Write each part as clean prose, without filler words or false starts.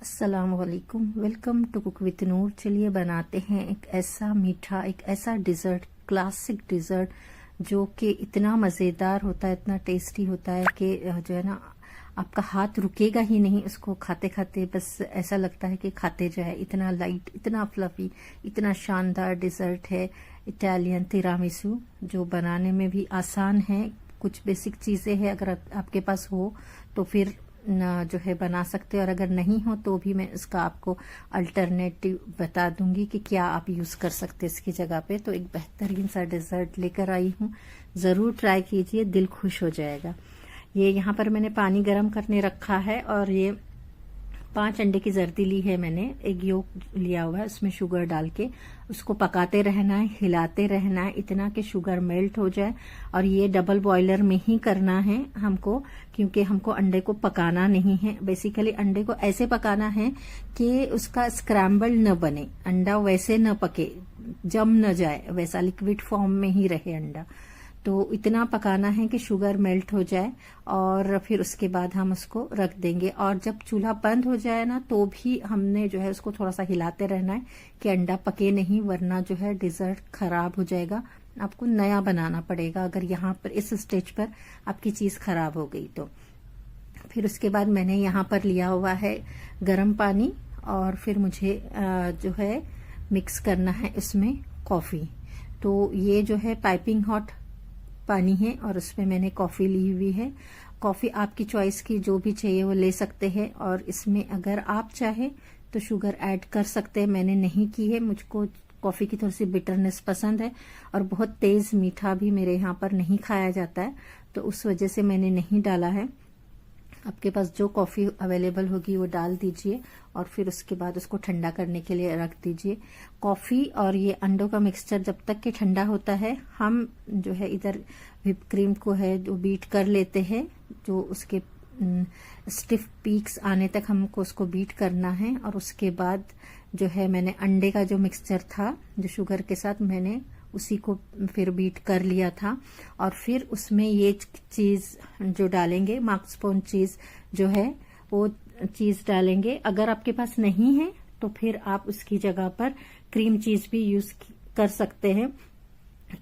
अस्सलामुअलैकुम, welcome to cook with नूर। चलिए बनाते हैं एक ऐसा मीठा, एक ऐसा डिज़र्ट, क्लासिक डिज़र्ट जो कि इतना मज़ेदार होता है, इतना टेस्टी होता है कि जो है ना आपका हाथ रुकेगा ही नहीं उसको खाते खाते। बस ऐसा लगता है कि खाते जाए। इतना लाइट, इतना फ्लफी, इतना शानदार डिज़र्ट है इटालियन तिरामिसू, जो बनाने में भी आसान है। कुछ बेसिक चीज़ें हैं, अगर आपके पास हो तो फिर जो है बना सकते हो, और अगर नहीं हो तो भी मैं इसका आपको अल्टरनेटिव बता दूंगी कि क्या आप यूज़ कर सकते हैं इसकी जगह पे। तो एक बेहतरीन सा डिज़र्ट लेकर आई हूँ, ज़रूर ट्राई कीजिए, दिल खुश हो जाएगा। ये यहाँ पर मैंने पानी गर्म करने रखा है और ये 5 अंडे की जर्दी ली है मैंने, एक योग लिया हुआ है, उसमें शुगर डाल के उसको पकाते रहना है, हिलाते रहना है इतना कि शुगर मेल्ट हो जाए। और ये डबल बॉयलर में ही करना है हमको, क्योंकि हमको अंडे को पकाना नहीं है। बेसिकली अंडे को ऐसे पकाना है कि उसका स्क्रैम्बल न बने, अंडा वैसे न पके, जम न जाए, वैसा लिक्विड फॉर्म में ही रहे अंडा। तो इतना पकाना है कि शुगर मेल्ट हो जाए, और फिर उसके बाद हम उसको रख देंगे। और जब चूल्हा बंद हो जाए ना तो भी हमने जो है उसको थोड़ा सा हिलाते रहना है कि अंडा पके नहीं, वरना जो है डिज़र्ट खराब हो जाएगा, आपको नया बनाना पड़ेगा अगर यहाँ पर इस स्टेज पर आपकी चीज़ खराब हो गई तो। फिर उसके बाद मैंने यहाँ पर लिया हुआ है गर्म पानी, और फिर मुझे जो है मिक्स करना है इसमें कॉफ़ी। तो ये जो है पाइपिंग हॉट पानी है और उसमें मैंने कॉफ़ी ली हुई है। कॉफ़ी आपकी चॉइस की जो भी चाहिए वो ले सकते हैं, और इसमें अगर आप चाहे तो शुगर ऐड कर सकते हैं। मैंने नहीं की है, मुझको कॉफ़ी की थोड़ी सी बिटरनेस पसंद है, और बहुत तेज़ मीठा भी मेरे यहाँ पर नहीं खाया जाता है, तो उस वजह से मैंने नहीं डाला है। आपके पास जो कॉफ़ी अवेलेबल होगी वो डाल दीजिए, और फिर उसके बाद उसको ठंडा करने के लिए रख दीजिए। कॉफ़ी और ये अंडों का मिक्सचर जब तक कि ठंडा होता है, हम जो है इधर व्हिप क्रीम को है जो बीट कर लेते हैं, जो उसके स्टिफ पीक्स आने तक हमको उसको बीट करना है। और उसके बाद जो है मैंने अंडे का जो मिक्सचर था जो शुगर के साथ, मैंने उसी को फिर बीट कर लिया था, और फिर उसमें ये चीज़ जो डालेंगे, मार्कस्पोन चीज़ जो है वो चीज़ डालेंगे। अगर आपके पास नहीं है तो फिर आप उसकी जगह पर क्रीम चीज़ भी यूज़ कर सकते हैं।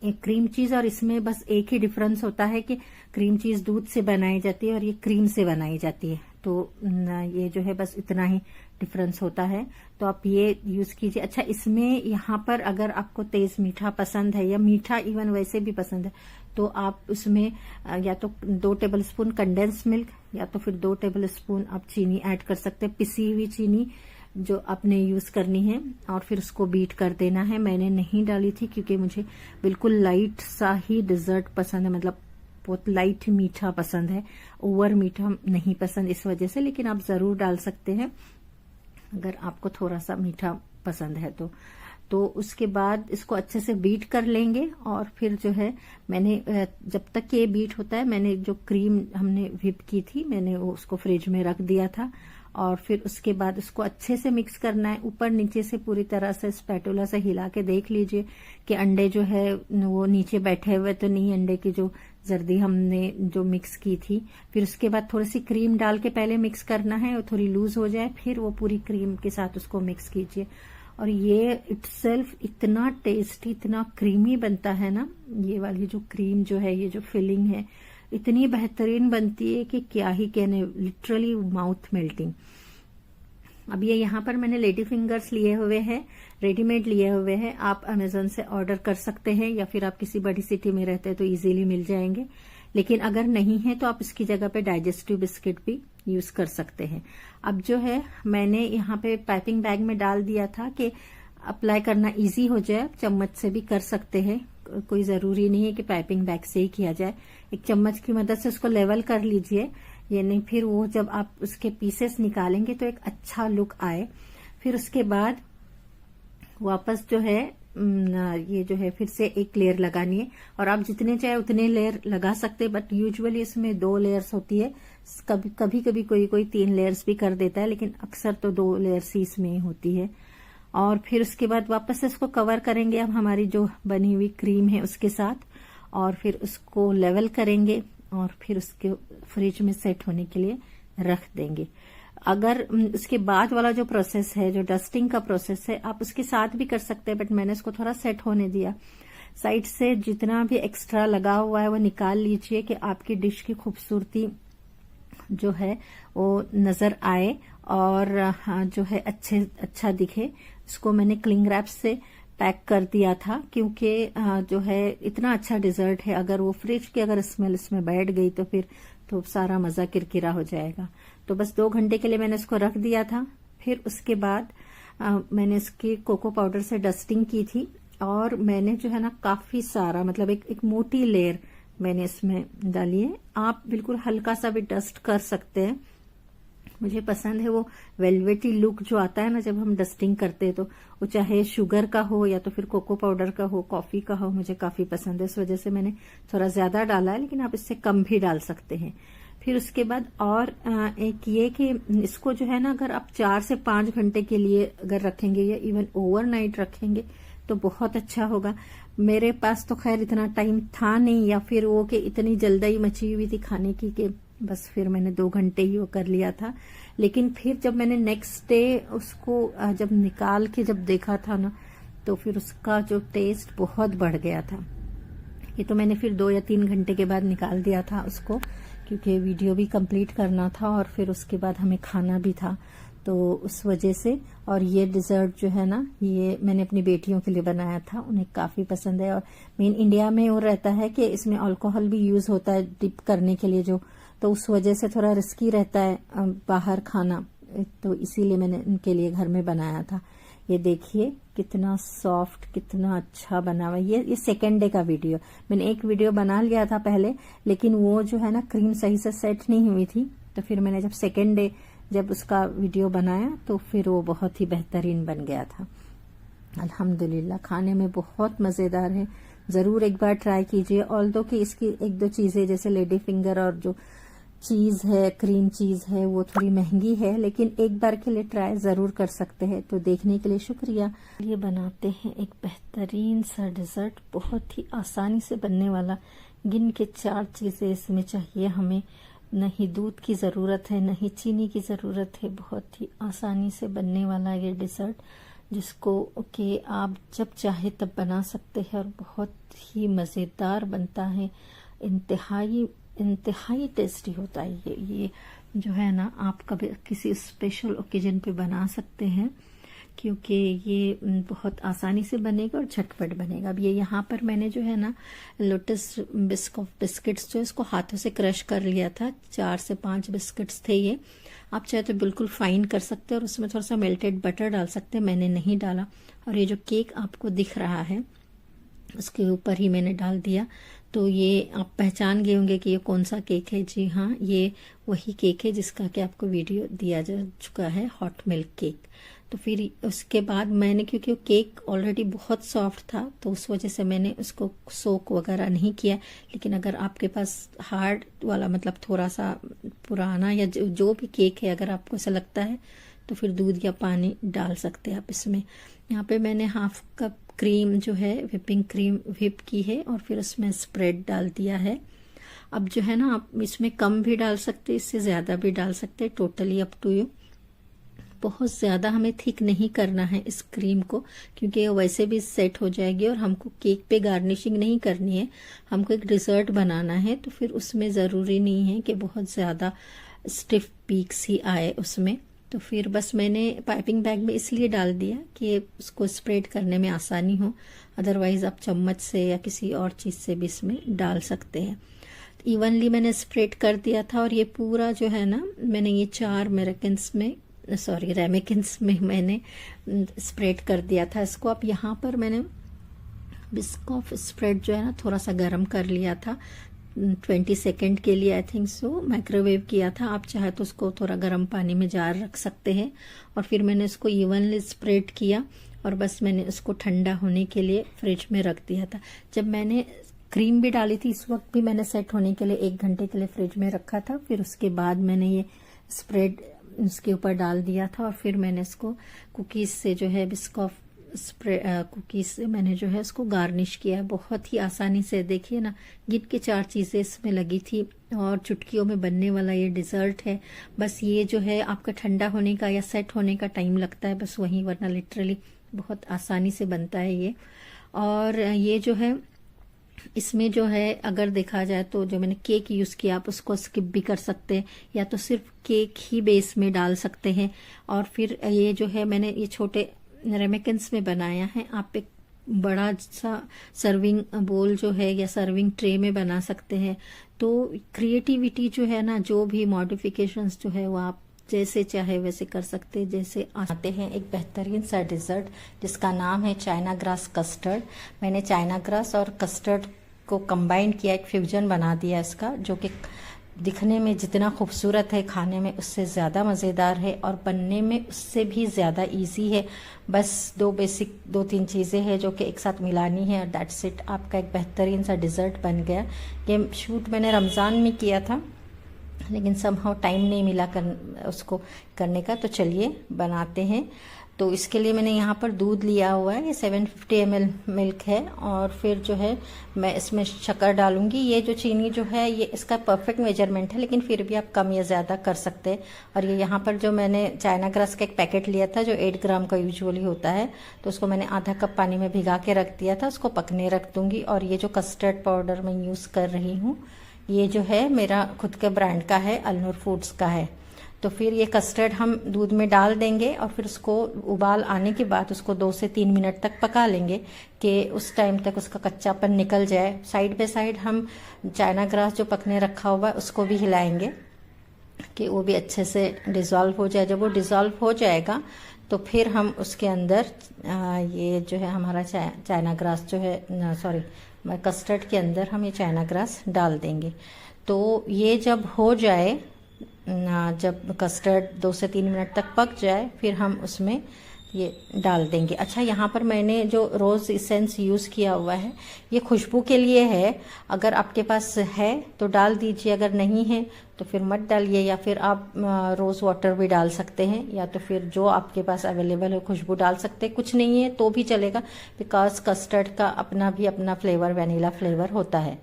एक क्रीम चीज़ और इसमें बस एक ही डिफरेंस होता है कि क्रीम चीज़ दूध से बनाई जाती है और ये क्रीम से बनाई जाती है, तो ये जो है बस इतना ही डिफरेंस होता है। तो आप ये यूज़ कीजिए। अच्छा, इसमें यहाँ पर अगर आपको तेज़ मीठा पसंद है, या मीठा इवन वैसे भी पसंद है, तो आप उसमें या तो 2 टेबलस्पून कंडेंस मिल्क, या तो फिर 2 टेबलस्पून आप चीनी ऐड कर सकते हैं, पिसी हुई चीनी जो आपने यूज़ करनी है, और फिर उसको बीट कर देना है। मैंने नहीं डाली थी क्योंकि मुझे बिल्कुल लाइट सा ही डिज़र्ट पसंद है, मतलब बहुत लाइट मीठा पसंद है, ओवर मीठा नहीं पसंद, इस वजह से। लेकिन आप ज़रूर डाल सकते हैं अगर आपको थोड़ा सा मीठा पसंद है तो उसके बाद इसको अच्छे से बीट कर लेंगे। और फिर जो है मैंने जब तक ये बीट होता है, मैंने जो क्रीम हमने व्हिप की थी, मैंने वो उसको फ्रिज में रख दिया था। और फिर उसके बाद उसको अच्छे से मिक्स करना है, ऊपर नीचे से पूरी तरह से स्पैटुला से हिला के देख लीजिए कि अंडे जो है वो नीचे बैठे हुए तो नहीं, अंडे की जो जर्दी हमने जो मिक्स की थी। फिर उसके बाद थोड़ी सी क्रीम डाल के पहले मिक्स करना है, और थोड़ी लूज हो जाए फिर वो पूरी क्रीम के साथ उसको मिक्स कीजिए। और ये इटसेल्फ इतना टेस्टी, इतना क्रीमी बनता है ना, ये वाली जो क्रीम जो है, ये जो फिलिंग है इतनी बेहतरीन बनती है कि क्या ही कहने, लिटरली माउथ मेल्टिंग। अब ये यहाँ पर मैंने लेडी फिंगर्स लिए हुए हैं, रेडीमेड लिए हुए हैं, आप अमेजोन से ऑर्डर कर सकते हैं, या फिर आप किसी बड़ी सिटी में रहते हैं तो इजीली मिल जाएंगे। लेकिन अगर नहीं है तो आप इसकी जगह पे डाइजेस्टिव बिस्किट भी यूज कर सकते हैं। अब जो है मैंने यहाँ पे पाइपिंग बैग में डाल दिया था कि अप्लाई करना इजी हो जाए, चम्मच से भी कर सकते हैं, कोई जरूरी नहीं है कि पाइपिंग बैग से ही किया जाए। एक चम्मच की मदद से उसको लेवल कर लीजिए, यानी फिर वो जब आप उसके पीसेस निकालेंगे तो एक अच्छा लुक आए। फिर उसके बाद वापस जो है ये जो है फिर से एक लेयर लगानी है, और आप जितने चाहे उतने लेयर लगा सकते हैं, बट यूजुअली इसमें 2 लेयर्स होती है। कभी कभी कोई 3 लेयर्स भी कर देता है, लेकिन अक्सर तो 2 लेयर्स ही इसमें होती है। और फिर उसके बाद वापस से इसको कवर करेंगे अब हमारी जो बनी हुई क्रीम है उसके साथ, और फिर उसको लेवल करेंगे, और फिर उसके फ्रिज में सेट होने के लिए रख देंगे। अगर उसके बाद वाला जो प्रोसेस है, जो डस्टिंग का प्रोसेस है, आप उसके साथ भी कर सकते हैं, बट मैंने इसको थोड़ा सेट होने दिया। साइड से जितना भी एक्स्ट्रा लगा हुआ है वो निकाल लीजिए कि आपकी डिश की खूबसूरती जो है वो नजर आए और जो है अच्छा दिखे। इसको मैंने क्लिंग रैप से पैक कर दिया था, क्योंकि जो है इतना अच्छा डिजर्ट है, अगर वो फ्रिज की अगर स्मेल इसमें बैठ गई तो फिर तो सारा मजा किरकिरा हो जाएगा। तो बस 2 घंटे के लिए मैंने इसको रख दिया था। फिर उसके बाद मैंने इसकी कोको पाउडर से डस्टिंग की थी, और मैंने जो है ना काफी सारा, मतलब एक मोटी लेयर मैंने इसमें डाली है। आप बिल्कुल हल्का सा भी डस्ट कर सकते हैं। मुझे पसंद है वो वेलवेटी लुक जो आता है ना जब हम डस्टिंग करते हैं, तो वो चाहे शुगर का हो या तो फिर कोको पाउडर का हो, कॉफी का हो, मुझे काफी पसंद है। इस वजह से मैंने थोड़ा ज्यादा डाला है, लेकिन आप इससे कम भी डाल सकते हैं। फिर उसके बाद और एक ये कि इसको जो है ना अगर आप 4 से 5 घंटे के लिए अगर रखेंगे या इवन ओवरनाइट रखेंगे तो बहुत अच्छा होगा। मेरे पास तो खैर इतना टाइम था नहीं, या फिर वो कि इतनी जल्दी मची हुई थी खाने की कि बस फिर मैंने 2 घंटे ही वो कर लिया था। लेकिन फिर जब मैंने नेक्स्ट डे उसको जब निकाल के जब देखा था ना, तो फिर उसका जो टेस्ट बहुत बढ़ गया था। ये तो मैंने फिर 2 या 3 घंटे के बाद निकाल दिया था उसको, क्योंकि वीडियो भी कंप्लीट करना था और फिर उसके बाद हमें खाना भी था, तो उस वजह से। और ये डिजर्ट जो है ना, ये मैंने अपनी बेटियों के लिए बनाया था, उन्हें काफी पसंद है। और मेन इंडिया में वो रहता है कि इसमें अल्कोहल भी यूज होता है डिप करने के लिए, जो तो उस वजह से थोड़ा रिस्की रहता है बाहर खाना, तो इसीलिए मैंने उनके लिए घर में बनाया था। ये देखिए कितना सॉफ्ट, कितना अच्छा बना हुआ। ये सेकेंड डे का वीडियो, मैंने एक वीडियो बना लिया था पहले, लेकिन वो जो है ना क्रीम सही से सेट नहीं हुई थी, तो फिर मैंने जब सेकेंड डे जब उसका वीडियो बनाया तो फिर वो बहुत ही बेहतरीन बन गया था। अल्हम्दुलिल्लाह खाने में बहुत मजेदार है, जरूर एक बार ट्राई कीजिए। ऑल्दो कि इसकी 1-2 चीजें जैसे लेडी फिंगर और जो चीज है, क्रीम चीज है, वो थोड़ी महंगी है, लेकिन एक बार के लिए ट्राई जरूर कर सकते हैं। तो देखने के लिए शुक्रिया। ये बनाते हैं एक बेहतरीन सा डिजर्ट, बहुत ही आसानी से बनने वाला। गिन के 4 चीजें इसमें चाहिए हमें, नहीं दूध की जरूरत है, नहीं चीनी की जरूरत है। बहुत ही आसानी से बनने वाला ये डिजर्ट, जिसको कि आप जब चाहे तब बना सकते हैं, और बहुत ही मजेदार बनता है। इंतहाई टेस्टी होता है ये जो है ना, आप कभी किसी स्पेशल ओकेजन पे बना सकते हैं, क्योंकि ये बहुत आसानी से बनेगा और झटपट बनेगा। अब ये यहाँ पर मैंने जो है ना लोटस बिस्किट्स जो इसको हाथों से क्रश कर लिया था, 4 से 5 बिस्किट्स थे ये। आप चाहे तो बिल्कुल फाइन कर सकते हैं और उसमें थोड़ा सा मेल्टेड बटर डाल सकते हैं, मैंने नहीं डाला। और ये जो केक आपको दिख रहा है उसके ऊपर ही मैंने डाल दिया। तो ये आप पहचान गए होंगे कि ये कौन सा केक है। जी हाँ, ये वही केक है जिसका कि आपको वीडियो दिया जा चुका है, हॉट मिल्क केक। तो फिर उसके बाद मैंने, क्योंकि वो केक ऑलरेडी बहुत सॉफ्ट था, तो उस वजह से मैंने उसको सोक वगैरह नहीं किया। लेकिन अगर आपके पास हार्ड वाला, मतलब थोड़ा सा पुराना या जो भी केक है, अगर आपको ऐसा लगता है तो फिर दूध या पानी डाल सकते हैं आप इसमें। यहाँ पे मैंने 1/2 कप क्रीम जो है, व्हिपिंग क्रीम व्हिप की है, और फिर उसमें स्प्रेड डाल दिया है। अब जो है ना आप इसमें कम भी डाल सकते, इससे ज्यादा भी डाल सकते, टोटली अप टू यू। बहुत ज्यादा हमें थिक नहीं करना है इस क्रीम को, क्योंकि वैसे भी सेट हो जाएगी और हमको केक पे गार्निशिंग नहीं करनी है, हमको एक डिजर्ट बनाना है। तो फिर उसमें जरूरी नहीं है कि बहुत ज्यादा स्टिफ पीक्स ही आए उसमें। तो फिर बस मैंने पाइपिंग बैग में इसलिए डाल दिया कि उसको स्प्रेड करने में आसानी हो, अदरवाइज आप चम्मच से या किसी और चीज से भी इसमें डाल सकते हैं। इवनली मैंने स्प्रेड कर दिया था, और ये पूरा जो है ना, मैंने ये 4 रेमेकिन्स में मैंने स्प्रेड कर दिया था इसको। अब यहाँ पर मैंने बिस्कॉफ स्प्रेड जो है ना थोड़ा सा गर्म कर लिया था, 20 सेकेंड के लिए आई थिंक सो माइक्रोवेव किया था। आप चाहे तो उसको थोड़ा गर्म पानी में जार रख सकते हैं। और फिर मैंने इसको इवनली स्प्रेड किया, और बस मैंने उसको ठंडा होने के लिए फ्रिज में रख दिया था। जब मैंने क्रीम भी डाली थी, इस वक्त भी मैंने सेट होने के लिए 1 घंटे के लिए फ्रिज में रखा था। फिर उसके बाद मैंने ये स्प्रेड इसके ऊपर डाल दिया था, और फिर मैंने इसको कुकीज से जो है बिस्कॉफ कुकीज से मैंने जो है इसको गार्निश किया है। बहुत ही आसानी से, देखिए ना, गिन के 4 चीज़ें इसमें लगी थी और चुटकियों में बनने वाला ये डिज़र्ट है। बस ये जो है आपका ठंडा होने का या सेट होने का टाइम लगता है बस वहीं, वरना लिटरली बहुत आसानी से बनता है ये। और ये जो है इसमें जो है अगर देखा जाए तो जो मैंने केक यूज़ किया आप उसको स्किप भी कर सकते हैं, या तो सिर्फ केक ही बेस में डाल सकते हैं। और फिर ये जो है मैंने ये छोटे रेमेकेंस में बनाया है। आप एक बड़ा सा सर्विंग बोल जो है या सर्विंग ट्रे में बना सकते हैं। तो क्रिएटिविटी जो है ना, जो भी मॉडिफिकेशंस जो है वो आप जैसे चाहे वैसे कर सकते हैं। जैसे आते हैं एक बेहतरीन सा डिज़र्ट जिसका नाम है चाइना ग्रास कस्टर्ड। मैंने चाइना ग्रास और कस्टर्ड को कंबाइन किया, एक फ्यूजन बना दिया इसका, जो कि दिखने में जितना खूबसूरत है खाने में उससे ज़्यादा मज़ेदार है और बनने में उससे भी ज़्यादा इजी है। बस 2-3 चीज़ें हैं जो कि एक साथ मिलानी है और दैट्स इट, आपका एक बेहतरीन सा डिज़र्ट बन गया। ये शूट मैंने रमज़ान में किया था लेकिन समहाउ टाइम नहीं मिला उसको करने का। तो चलिए बनाते हैं। तो इसके लिए मैंने यहाँ पर दूध लिया हुआ है, ये 750 ml मिल्क है। और फिर जो है मैं इसमें शक्कर डालूंगी। ये जो चीनी जो है ये इसका परफेक्ट मेजरमेंट है, लेकिन फिर भी आप कम या ज़्यादा कर सकते हैं। और ये यहाँ पर जो मैंने चाइना ग्रास का एक पैकेट लिया था जो 8 ग्राम का यूजुअली होता है, तो उसको मैंने आधा कप पानी में भिगा के रख दिया था, उसको पकने रख दूंगी। और ये जो कस्टर्ड पाउडर मैं यूज़ कर रही हूँ ये जो है मेरा खुद के ब्रांड का है, अल्नूर फूड्स का है। तो फिर ये कस्टर्ड हम दूध में डाल देंगे और फिर उसको उबाल आने के बाद उसको 2 से 3 मिनट तक पका लेंगे कि उस टाइम तक उसका कच्चापन निकल जाए। साइड बाय साइड हम चाइना ग्रास जो पकने रखा हुआ है उसको भी हिलाएंगे कि वो भी अच्छे से डिज़ोल्व हो जाए। जब वो डिज़ोल्व हो जाएगा तो फिर हम उसके अंदर ये जो है हमारा चाइना ग्रास जो है, सॉरी, कस्टर्ड के अंदर हम ये चाइना ग्रास डाल देंगे। तो ये जब हो जाए, जब कस्टर्ड 2 से 3 मिनट तक पक जाए फिर हम उसमें ये डाल देंगे। अच्छा, यहाँ पर मैंने जो रोज़ इसेंस यूज़ किया हुआ है ये खुशबू के लिए है। अगर आपके पास है तो डाल दीजिए, अगर नहीं है तो फिर मत डालिए, या फिर आप रोज़ वाटर भी डाल सकते हैं, या तो फिर जो आपके पास अवेलेबल है खुशबू डाल सकते हैं। कुछ नहीं है तो भी चलेगा, बिकॉज कस्टर्ड का अपना फ्लेवर, वनीला फ्लेवर होता है।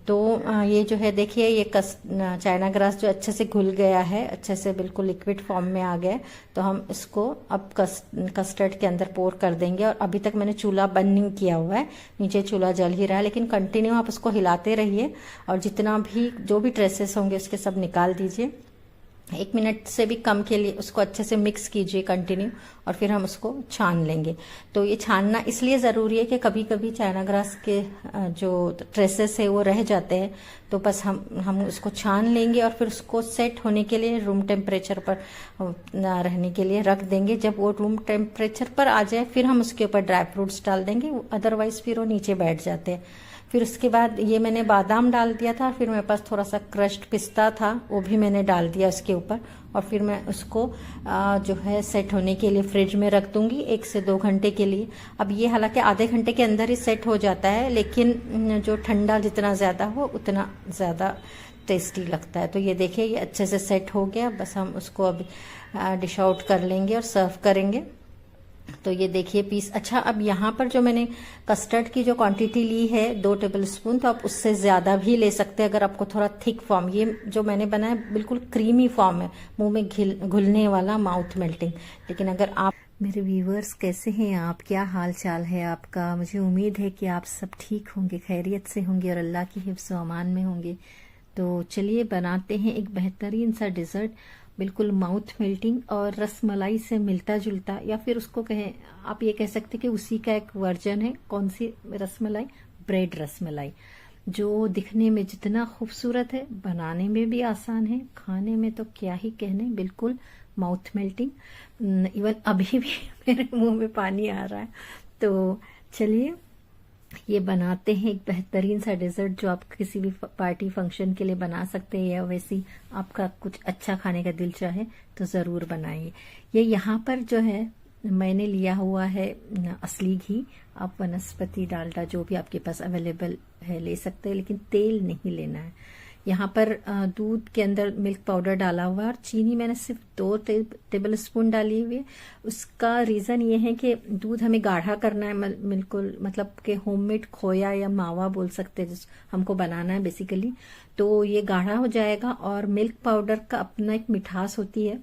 तो ये जो है देखिए ये चाइना ग्रास जो अच्छे से घुल गया है, अच्छे से बिल्कुल लिक्विड फॉर्म में आ गया। तो हम इसको अब कस्टर्ड के अंदर पोर कर देंगे। और अभी तक मैंने चूल्हा बंद नहीं किया हुआ है, नीचे चूल्हा जल ही रहा है, लेकिन कंटिन्यू आप उसको हिलाते रहिए और जितना भी जो भी ट्रेसेस होंगे उसके सब निकाल दीजिए। 1 मिनट से भी कम के लिए उसको अच्छे से मिक्स कीजिए कंटिन्यू, और फिर हम उसको छान लेंगे। तो ये छानना इसलिए ज़रूरी है कि कभी कभी चाइना ग्रास के जो ट्रेसेस है वो रह जाते हैं, तो बस हम उसको छान लेंगे और फिर उसको सेट होने के लिए रूम टेम्परेचर पर रहने के लिए रख देंगे। जब वो रूम टेम्परेचर पर आ जाए फिर हम उसके ऊपर ड्राई फ्रूट्स डाल देंगे, अदरवाइज फिर वो नीचे बैठ जाते हैं। फिर उसके बाद ये मैंने बादाम डाल दिया था, फिर मेरे पास थोड़ा सा क्रश्ड पिस्ता था वो भी मैंने डाल दिया उसके ऊपर। और फिर मैं उसको जो है सेट होने के लिए फ्रिज में रख दूंगी 1 से 2 घंटे के लिए। अब ये हालांकि आधे घंटे के अंदर ही सेट हो जाता है, लेकिन जो ठंडा जितना ज़्यादा हो उतना ज़्यादा टेस्टी लगता है। तो ये देखिए ये अच्छे से सेट हो गया। बस हम उसको अब डिश आउट कर लेंगे और सर्व करेंगे। तो ये देखिए पीस। अच्छा, अब यहाँ पर जो मैंने कस्टर्ड की जो क्वांटिटी ली है 2 टेबलस्पून, तो आप उससे ज़्यादा भी ले सकते हैं अगर आपको थोड़ा थिक फॉर्म। ये जो मैंने बनाया बिल्कुल क्रीमी फॉर्म है, मुंह में घुलने वाला, माउथ मेल्टिंग। लेकिन अगर आप, मेरे व्यूवर्स कैसे हैं आप, क्या हाल चाल है आपका? मुझे उम्मीद है कि आप सब ठीक होंगे, खैरियत से होंगे और अल्लाह की हिफ्ज़ व अमान में होंगे। तो चलिए बनाते हैं एक बेहतरीन सा डिज़र्ट, बिल्कुल माउथ मेल्टिंग और रसमलाई से मिलता जुलता, या फिर उसको कहें, आप ये कह सकते हैं कि उसी का एक वर्जन है। कौन सी रसमलाई? ब्रेड रसमलाई, जो दिखने में जितना खूबसूरत है बनाने में भी आसान है, खाने में तो क्या ही कहने, बिल्कुल माउथ मेल्टिंग। इवन अभी भी मेरे मुंह में पानी आ रहा है। तो चलिए ये बनाते हैं एक बेहतरीन सा डिज़र्ट जो आप किसी भी पार्टी फंक्शन के लिए बना सकते हैं, या वैसी आपका कुछ अच्छा खाने का दिल चाहे तो ज़रूर बनाइए। ये यहाँ पर जो है मैंने लिया हुआ है असली घी। आप वनस्पति डालडा जो भी आपके पास अवेलेबल है ले सकते हैं, लेकिन तेल नहीं लेना है, यहाँ पर दूध के अंदर मिल्क पाउडर डाला हुआ है और चीनी मैंने सिर्फ 2 टेबल स्पून डाली हुई है। उसका रीजन ये है कि दूध हमें गाढ़ा करना है, बिल्कुल मतलब कि होममेड खोया या मावा बोल सकते हैं, जिस हमको बनाना है बेसिकली। तो ये गाढ़ा हो जाएगा और मिल्क पाउडर का अपना एक मिठास होती है,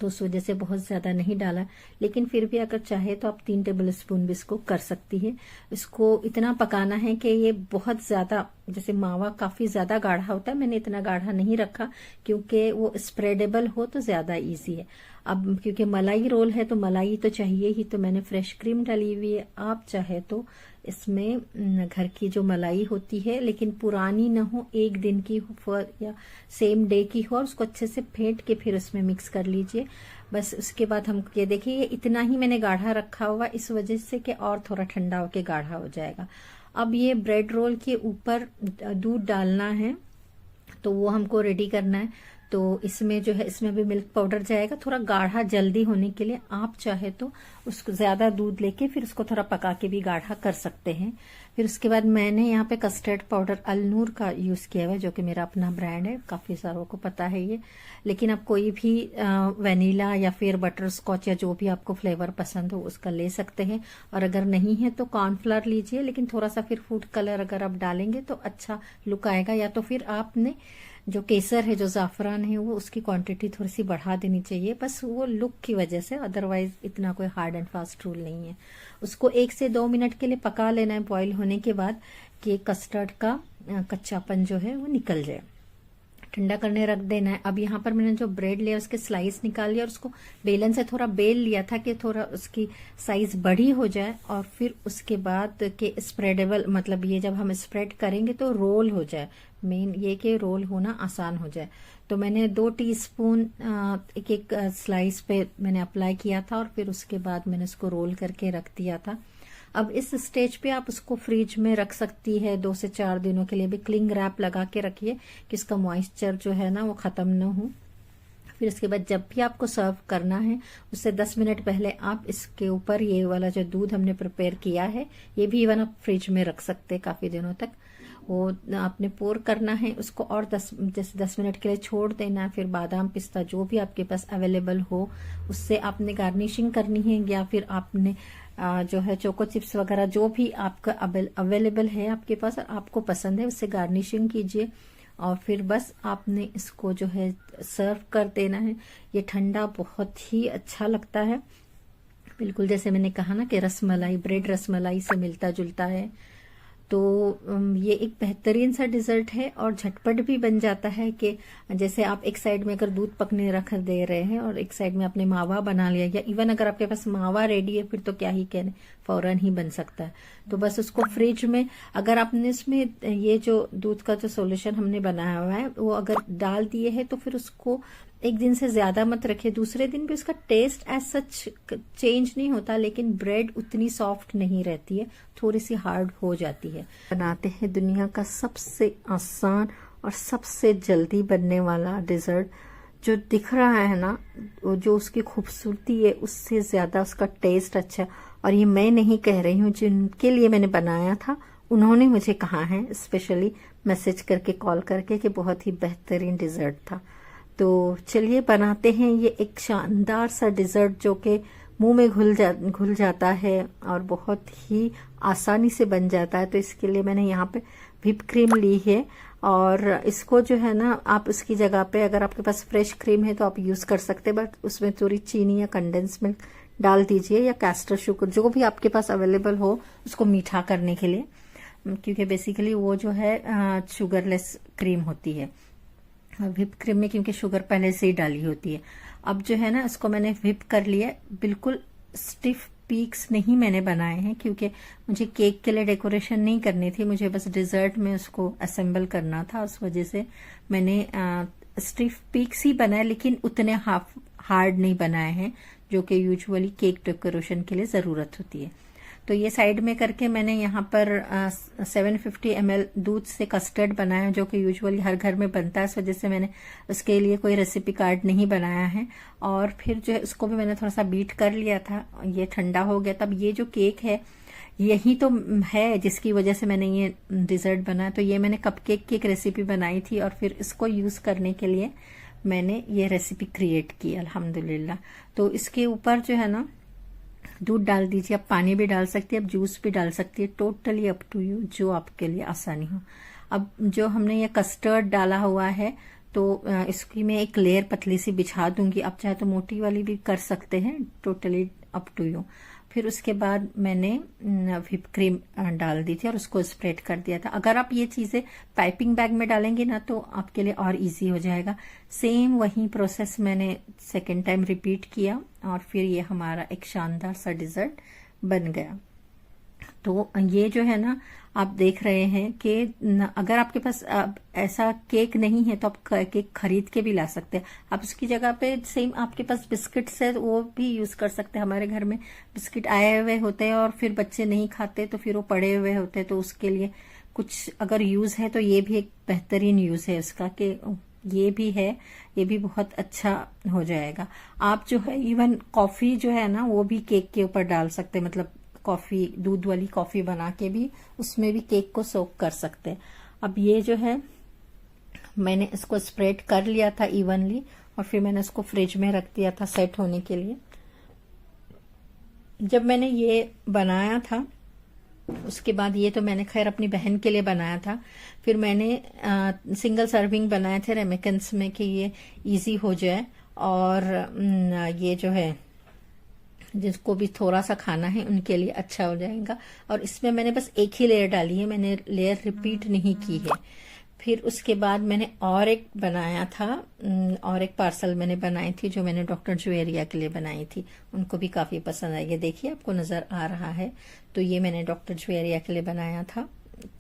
तो उस वजह से बहुत ज्यादा नहीं डाला। लेकिन फिर भी अगर चाहे तो आप 3 टेबल स्पून भी इसको कर सकती है। इसको इतना पकाना है कि ये बहुत ज्यादा, जैसे मावा काफी ज्यादा गाढ़ा होता है, मैंने इतना गाढ़ा नहीं रखा क्योंकि वो स्प्रेडेबल हो तो ज्यादा इजी है। अब क्योंकि मलाई रोल है तो मलाई तो चाहिए ही, तो मैंने फ्रेश क्रीम डाली हुई है। आप चाहे तो इसमें घर की जो मलाई होती है, लेकिन पुरानी ना हो, 1 दिन की हो या सेम डे की हो, और उसको अच्छे से फेंट के फिर उसमें मिक्स कर लीजिए। बस उसके बाद हम ये देखिए, ये इतना ही मैंने गाढ़ा रखा हुआ इस वजह से कि और थोड़ा ठंडा होके गाढ़ा हो जाएगा। अब ये ब्रेड रोल के ऊपर दूध डालना है, तो वो हमको रेडी करना है। तो इसमें जो है, इसमें भी मिल्क पाउडर जाएगा थोड़ा गाढ़ा जल्दी होने के लिए। आप चाहे तो उसको ज्यादा दूध लेके फिर उसको थोड़ा पका के भी गाढ़ा कर सकते हैं। फिर उसके बाद मैंने यहाँ पे कस्टर्ड पाउडर अलनूर का यूज किया हुआ है, जो कि मेरा अपना ब्रांड है, काफी सारों को पता है ये। लेकिन आप कोई भी वेनिला या फिर बटर स्कॉच या जो भी आपको फ्लेवर पसंद हो उसका ले सकते हैं। और अगर नहीं है तो कॉर्नफ्लावर लीजिए, लेकिन थोड़ा सा फिर फूड कलर अगर आप डालेंगे तो अच्छा लुक आएगा। या तो फिर आपने जो केसर है, जो जाफरान है, वो उसकी क्वांटिटी थोड़ी सी बढ़ा देनी चाहिए, बस वो लुक की वजह से। अदरवाइज इतना कोई हार्ड एंड फास्ट रूल नहीं है। उसको 1 से 2 मिनट के लिए पका लेना है बॉईल होने के बाद, कि कस्टर्ड का कच्चापन जो है वो निकल जाए। ठंडा करने रख देना है। अब यहाँ पर मैंने जो ब्रेड लिया उसके स्लाइस निकाल लिया और उसको बेलन से थोड़ा बेल लिया था कि थोड़ा उसकी साइज बड़ी हो जाए। और फिर उसके बाद के स्प्रेडेबल, मतलब ये जब हम स्प्रेड करेंगे तो रोल हो जाए, मेन ये कि रोल होना आसान हो जाए। तो मैंने 2 टीस्पून एक एक स्लाइस पे मैंने अप्लाई किया था और फिर उसके बाद मैंने उसको रोल करके रख दिया था। अब इस स्टेज पे आप उसको फ्रिज में रख सकती है 2 से 4 दिनों के लिए भी। क्लिंग रैप लगा के रखिए कि इसका मॉइस्चर जो है ना वो खत्म न हो। फिर उसके बाद जब भी आपको सर्व करना है उससे 10 मिनट पहले आप इसके ऊपर ये वाला जो दूध हमने प्रिपेयर किया है, ये भी इवन आप फ्रिज में रख सकते हैं काफी दिनों तक। वो आपने पोर करना है उसको और 10 मिनट के लिए छोड़ देना है। फिर बादाम पिस्ता जो भी आपके पास अवेलेबल हो उससे आपने गार्निशिंग करनी है, या फिर आपने जो है चोको चिप्स वगैरह जो भी आपका अवेलेबल है आपके पास और आपको पसंद है उससे गार्निशिंग कीजिए। और फिर बस आपने इसको जो है सर्व कर देना है। ये ठंडा बहुत ही अच्छा लगता है, बिल्कुल जैसे मैंने कहा ना कि रसमलाई, ब्रेड रसमलाई से मिलता जुलता है। तो ये एक बेहतरीन सा डिजर्ट है और झटपट भी बन जाता है। कि जैसे आप एक साइड में अगर दूध पकने रख दे रहे हैं और एक साइड में आपने मावा बना लिया, या इवन अगर आपके पास मावा रेडी है फिर तो क्या ही कहने, फौरन ही बन सकता है। तो बस उसको फ्रिज में, अगर आपने इसमें ये जो दूध का जो सॉल्यूशन हमने बनाया हुआ है वो अगर डाल दिए है तो फिर उसको 1 दिन से ज्यादा मत रखिए। दूसरे दिन भी उसका टेस्ट एज सच चेंज नहीं होता, लेकिन ब्रेड उतनी सॉफ्ट नहीं रहती है, थोड़ी सी हार्ड हो जाती है। बनाते हैं दुनिया का सबसे आसान और सबसे जल्दी बनने वाला डिजर्ट। जो दिख रहा है ना, वो जो उसकी खूबसूरती है उससे ज्यादा उसका टेस्ट अच्छा। और ये मैं नहीं कह रही हूँ, जिनके लिए मैंने बनाया था उन्होंने मुझे कहा है, स्पेशली मैसेज करके, कॉल करके, कि बहुत ही बेहतरीन डिजर्ट था। तो चलिए बनाते हैं ये एक शानदार सा डिजर्ट जो कि मुंह में घुल जाता है और बहुत ही आसानी से बन जाता है। तो इसके लिए मैंने यहाँ पे व्हिप क्रीम ली है और इसको जो है ना, आप उसकी जगह पे अगर आपके पास फ्रेश क्रीम है तो आप यूज कर सकते हैं, बट उसमें थोड़ी चीनी या कंडेंस मिल्क डाल दीजिए, या कैस्टर शुगर जो भी आपके पास अवेलेबल हो उसको मीठा करने के लिए, क्योंकि बेसिकली वो जो है शुगरलेस क्रीम होती है। व्हिप क्रीम में क्योंकि शुगर पहले से ही डाली होती है। अब जो है ना, इसको मैंने व्हिप कर लिया। बिल्कुल स्टिफ पीक्स नहीं मैंने बनाए हैं, क्योंकि मुझे केक के लिए डेकोरेशन नहीं करनी थी, मुझे बस डिजर्ट में उसको असेंबल करना था। उस वजह से मैंने स्टिफ पीक्स ही बनाए, लेकिन उतने हार्ड नहीं बनाए हैं जो कि यूजुअली केक डेकोरेशन के लिए जरूरत होती है। तो ये साइड में करके मैंने यहाँ पर 750 ml दूध से कस्टर्ड बनाया, जो कि यूजुअली हर घर में बनता है, इस वजह से मैंने उसके लिए कोई रेसिपी कार्ड नहीं बनाया है। और फिर जो है उसको भी मैंने थोड़ा सा बीट कर लिया था, ये ठंडा हो गया। तब ये जो केक है यही तो है जिसकी वजह से मैंने ये डिजर्ट बनाया। तो ये मैंने कपकेक की एक रेसिपी बनाई थी और फिर इसको यूज करने के लिए मैंने ये रेसिपी क्रिएट की अल्हम्दुलिल्लाह। तो इसके ऊपर जो है ना दूध डाल दीजिए, आप पानी भी डाल सकती है, आप जूस भी डाल सकती है, टोटली अप टू यू, जो आपके लिए आसानी हो। अब जो हमने ये कस्टर्ड डाला हुआ है तो इसकी मैं एक लेयर पतली सी बिछा दूंगी, आप चाहे तो मोटी वाली भी कर सकते हैं, टोटली अप टू यू। फिर उसके बाद मैंने व्हिप क्रीम डाल दी थी और उसको स्प्रेड कर दिया था। अगर आप ये चीजें पाइपिंग बैग में डालेंगे ना तो आपके लिए और इजी हो जाएगा। सेम वही प्रोसेस मैंने सेकेंड टाइम रिपीट किया और फिर ये हमारा एक शानदार सा डिजर्ट बन गया। तो ये जो है ना आप देख रहे हैं कि अगर आपके पास ऐसा केक नहीं है तो आप केक खरीद के भी ला सकते हैं। आप उसकी जगह पे सेम आपके पास बिस्किट्स है वो भी यूज कर सकते हैं। हमारे घर में बिस्किट आए हुए होते हैं और फिर बच्चे नहीं खाते तो फिर वो पड़े हुए होते हैं, तो उसके लिए कुछ अगर यूज है तो ये भी एक बेहतरीन यूज है उसका कि ये भी है, ये भी बहुत अच्छा हो जाएगा। आप जो है इवन कॉफी जो है ना वो भी केक के ऊपर डाल सकते हैं, मतलब कॉफी, दूध वाली कॉफी बना के भी उसमें भी केक को सोक कर सकते हैं। अब ये जो है मैंने इसको स्प्रेड कर लिया था इवनली और फिर मैंने इसको फ्रिज में रख दिया था सेट होने के लिए। जब मैंने ये बनाया था उसके बाद, ये तो मैंने खैर अपनी बहन के लिए बनाया था, फिर मैंने सिंगल सर्विंग बनाए थे रेमिकेंस में कि ये इजी हो जाए और ये जो है जिसको भी थोड़ा सा खाना है उनके लिए अच्छा हो जाएगा। और इसमें मैंने बस एक ही लेयर डाली है, मैंने लेयर रिपीट नहीं की है। फिर उसके बाद मैंने और एक बनाया था, और एक पार्सल मैंने बनाई थी जो मैंने डॉक्टर जुएरिया के लिए बनाई थी, उनको भी काफी पसंद आई। ये देखिए आपको नजर आ रहा है, तो ये मैंने डॉक्टर जुएरिया के लिए बनाया था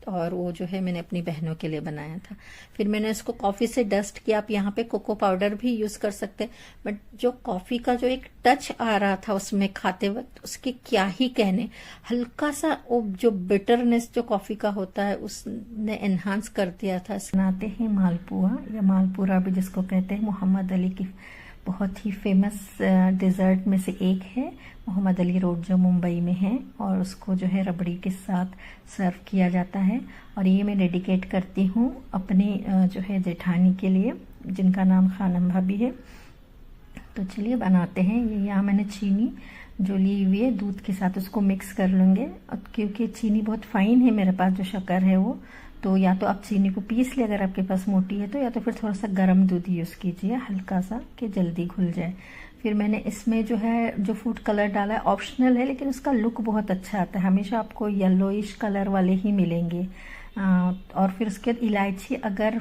और वो जो है मैंने अपनी बहनों के लिए बनाया था। फिर मैंने इसको कॉफी से डस्ट किया। आप यहाँ पे कोको पाउडर भी यूज कर सकते हैं, बट जो कॉफी का जो एक टच आ रहा था उसमें खाते वक्त, उसके क्या ही कहने, हल्का सा वो जो बिटरनेस जो कॉफी का होता है उसने एनहांस कर दिया था। बनाते हैं मालपुआ या मालपुरा भी जिसको कहते हैं, मोहम्मद अली की बहुत ही फेमस डिज़र्ट में से एक है। मोहम्मद अली रोड जो मुंबई में है और उसको जो है रबड़ी के साथ सर्व किया जाता है। और ये मैं डेडिकेट करती हूँ अपने जो है जेठानी के लिए जिनका नाम खानम भाभी है। तो चलिए बनाते हैं। ये यहाँ मैंने चीनी जो ली हुई है दूध के साथ उसको मिक्स कर लूँगे, क्योंकि चीनी बहुत फाइन है मेरे पास जो शक्कर है वो, तो या तो आप चीनी को पीस ले अगर आपके पास मोटी है तो, या तो फिर थोड़ा सा गर्म दूध यूज़ कीजिए हल्का सा कि जल्दी घुल जाए। फिर मैंने इसमें जो है जो फूड कलर डाला है ऑप्शनल है, लेकिन उसका लुक बहुत अच्छा आता है। हमेशा आपको येलोइश कलर वाले ही मिलेंगे। और फिर उसके बाद इलायची अगर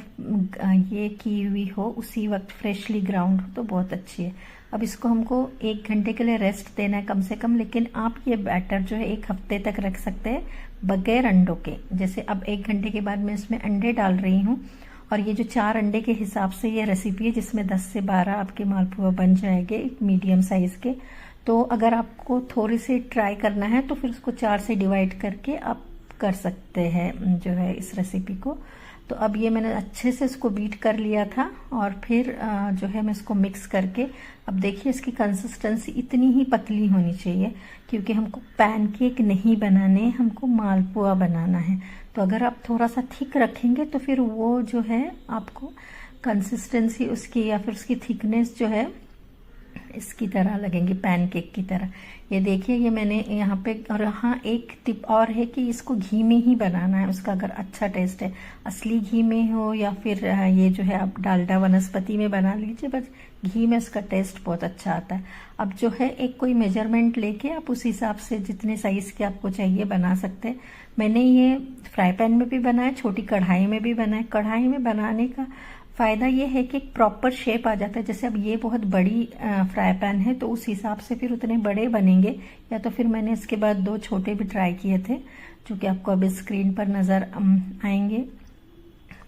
ये की हुई हो उसी वक्त फ्रेशली ग्राउंड हो तो बहुत अच्छी है। अब इसको हमको 1 घंटे के लिए रेस्ट देना है कम से कम, लेकिन आप ये बैटर जो है 1 हफ्ते तक रख सकते हैं बगैर अंडों के। जैसे अब 1 घंटे के बाद मैं इसमें अंडे डाल रही हूँ और ये जो 4 अंडे के हिसाब से ये रेसिपी है जिसमें 10 से 12 आपके मालपुआ बन जाएंगे एक मीडियम साइज के। तो अगर आपको थोड़ी सी ट्राई करना है तो फिर उसको 4 से डिवाइड करके आप कर सकते हैं जो है इस रेसिपी को। तो अब ये मैंने अच्छे से इसको बीट कर लिया था और फिर जो है मैं इसको मिक्स करके, अब देखिए इसकी कंसिस्टेंसी इतनी ही पतली होनी चाहिए क्योंकि हमको पैनकेक नहीं बनाने, हमको मालपुआ बनाना है। तो अगर आप थोड़ा सा थिक रखेंगे तो फिर वो जो है आपको कंसिस्टेंसी उसकी या फिर उसकी थिकनेस जो है इसकी तरह लगेंगी, पैनकेक की तरह। ये देखिए ये मैंने यहाँ पे, और हाँ एक टिप और है कि इसको घी में ही बनाना है, उसका अगर अच्छा टेस्ट है असली घी में हो या फिर ये जो है आप डालडा वनस्पति में बना लीजिए, बस घी में इसका टेस्ट बहुत अच्छा आता है। अब जो है एक कोई मेजरमेंट लेके आप उस हिसाब से जितने साइज के आपको चाहिए बना सकते हैं। मैंने ये फ्राई पैन में भी बनाया, छोटी कढ़ाई में भी बनाया। कढ़ाई में बनाने का फायदा ये है कि एक प्रॉपर शेप आ जाता है। जैसे अब ये बहुत बड़ी फ्राई पैन है तो उस हिसाब से फिर उतने बड़े बनेंगे, या तो फिर मैंने इसके बाद 2 छोटे भी ट्राई किए थे जो कि आपको अभी स्क्रीन पर नजर आएंगे।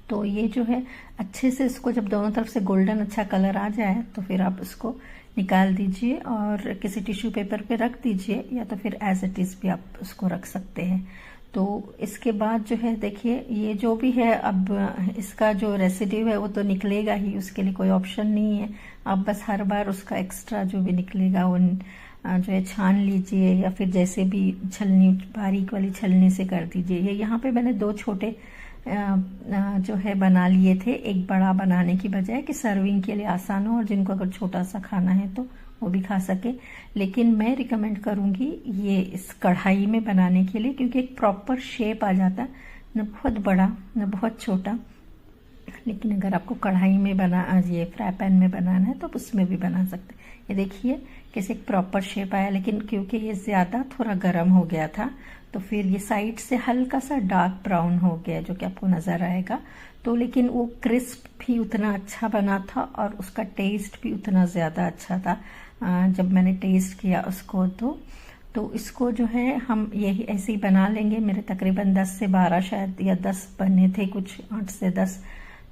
तो ये जो है अच्छे से इसको जब दोनों तरफ से गोल्डन अच्छा कलर आ जाए तो फिर आप इसको निकाल दीजिए और किसी टिश्यू पेपर पे रख दीजिए, या तो फिर एज इट इज भी आप उसको रख सकते हैं। तो इसके बाद जो है देखिए ये जो भी है, अब इसका जो रेसिड्यू है वो तो निकलेगा ही, उसके लिए कोई ऑप्शन नहीं है। आप बस हर बार उसका एक्स्ट्रा जो भी निकलेगा वो जो है छान लीजिए, या फिर जैसे भी छलनी, बारीक वाली छलनी से कर दीजिए। ये यहाँ पे मैंने 2 छोटे जो है बना लिए थे, एक बड़ा बनाने की बजाय कि सर्विंग के लिए आसान हो और जिनको अगर छोटा सा खाना है तो वो भी खा सके। लेकिन मैं रिकमेंड करूंगी ये इस कढ़ाई में बनाने के लिए, क्योंकि एक प्रॉपर शेप आ जाता है, न बहुत बड़ा न बहुत छोटा। लेकिन अगर आपको कढ़ाई में ये फ्राई पैन में बनाना है तो उसमें भी बना सकते हैं। ये देखिए कैसे एक प्रॉपर शेप आया, लेकिन क्योंकि ये ज्यादा थोड़ा गर्म हो गया था तो फिर ये साइड से हल्का सा डार्क ब्राउन हो गया, जो कि आपको नजर आएगा। तो लेकिन वो क्रिस्प भी उतना अच्छा बना था और उसका टेस्ट भी उतना ज्यादा अच्छा था। जब मैंने टेस्ट किया उसको तो इसको जो है हम यही ऐसे ही बना लेंगे। मेरे तकरीबन 10 से 12 शायद या 10 बने थे, कुछ 8 से 10।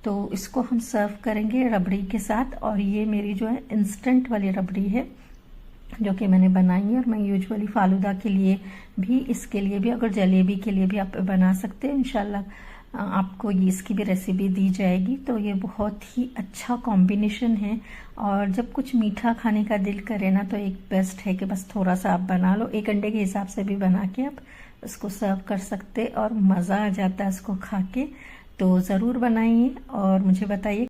तो इसको हम सर्व करेंगे रबड़ी के साथ। और ये मेरी जो है इंस्टेंट वाली रबड़ी है जो कि मैंने बनाई है, और मैं यूजुअली फालूदा के लिए भी, इसके लिए भी, अगर जलेबी के लिए भी आप बना सकते हैं। इंशाल्लाह आपको ये इसकी भी रेसिपी दी जाएगी। तो ये बहुत ही अच्छा कॉम्बिनेशन है, और जब कुछ मीठा खाने का दिल करे ना तो एक बेस्ट है कि बस थोड़ा सा आप बना लो। 1 अंडे के हिसाब से भी बना के आप इसको सर्व कर सकते और मज़ा आ जाता है इसको खा के। तो ज़रूर बनाइए और मुझे बताइए।